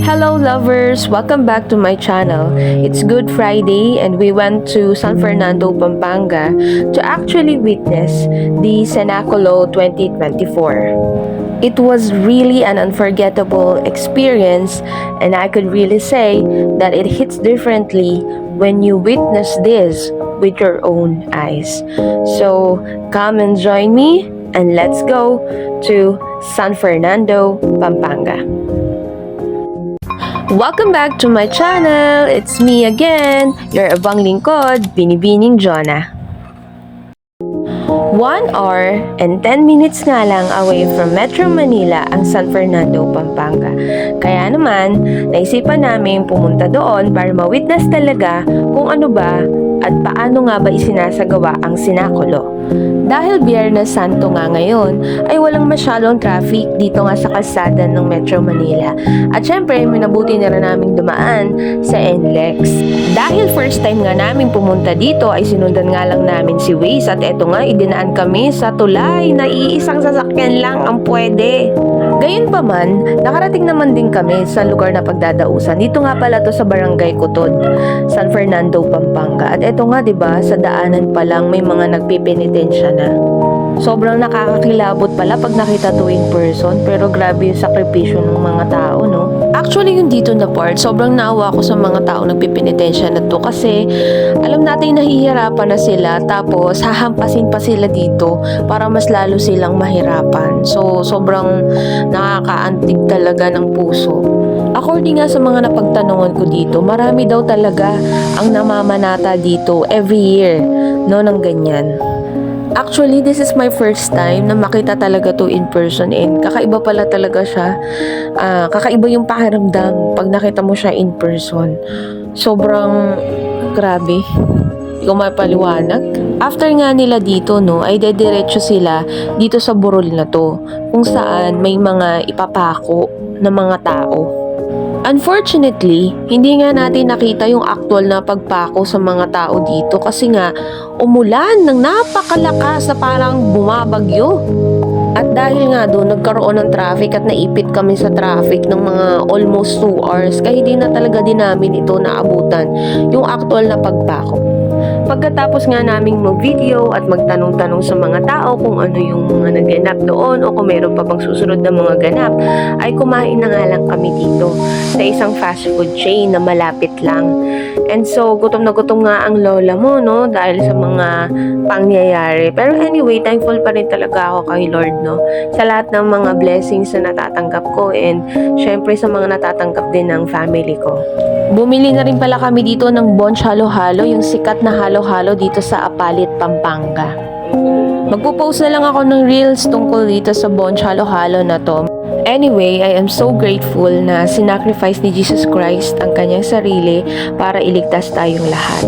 Hello lovers! Welcome back to my channel. It's Good Friday and we went to San Fernando, Pampanga to actually witness the Cenaculo 2024. It was really an unforgettable experience and I could really say that it hits differently when you witness this with your own eyes. So come and join me and let's go to San Fernando, Pampanga. Welcome back to my channel! It's me again, your abang lingkod, Binibining Jonah. 1 hour and 10 minutes nga lang away from Metro Manila ang San Fernando, Pampanga. Kaya naman, naisipan namin pumunta doon para ma-witness talaga kung ano ba at paano nga ba isinasagawa ang Cenaculo. Dahil Biyernes Santo nga ngayon, ay walang masyadong traffic dito nga sa kalsada ng Metro Manila. At syempre, minabuti na rin naming dumaan sa NLEX. Dahil first time nga namin pumunta dito, ay sinundan nga lang namin si Waze. At eto nga, idinaan kami sa tulay na iisang sasakyan lang ang pwede. Gayunpaman, nakarating naman din kami sa lugar na pagdadausan. Dito nga pala to sa Barangay Kutod, San Fernando, Pampanga. At eto nga, 'di ba, sa daanan pa lang may mga nagpipenitensya na. Sobrang nakakakilabot pala pag nakita to in person, pero grabe yung sakripisyo ng mga tao, no? Actually, yung dito na part, sobrang naawa ko sa mga tao nagpipenitensya na to kasi alam natin nahihirapan na sila tapos hahampasin pa sila dito para mas lalo silang mahirapan. So, sobrang nakakaantig talaga ng puso. According nga sa mga napagtanungan ko dito, marami daw talaga ang namamanata dito every year, no, ng ganyan. Actually, this is my first time na makita talaga to in person and kakaiba pala talaga siya. Kakaiba yung pakiramdam pag nakita mo siya in person. Sobrang grabe. Hindi ko mapaliwanag. After nga nila dito, no, ay dediretso sila dito sa burol na to kung saan may mga ipapako ng mga tao. Unfortunately, hindi nga natin nakita yung actual na pagpako sa mga tao dito kasi nga umulan ng napakalakas na parang bumabagyo. At dahil nga doon nagkaroon ng traffic at naipit kami sa traffic ng mga almost 2 hours kaya hindi na talaga din namin ito naabutan yung actual na pagpako. Pagkatapos nga naming mag-video at magtanong-tanong sa mga tao kung ano yung mga naganap doon o kung meron pa bang susunod na mga ganap, ay kumain na nga lang kami dito sa isang fast food chain na malapit lang. And so, gutom na gutom nga ang lola mo, no? Dahil sa mga pangyayari. Pero anyway, thankful pa rin talaga ako kay Lord, no? Sa lahat ng mga blessings na natatanggap ko and syempre sa mga natatanggap din ng family ko. Bumili na rin pala kami dito ng Bonch Halo-Halo, yung sikat na halo-halo dito sa Apalit, Pampanga. Magpo-post na lang ako ng reels tungkol dito sa Bonch Halo-Halo na to. Anyway, I am so grateful na sinacrifice ni Jesus Christ ang kanyang sarili para iligtas tayong lahat.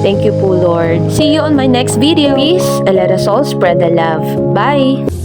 Thank you po, Lord. See you on my next video. Peace and let us all spread the love. Bye!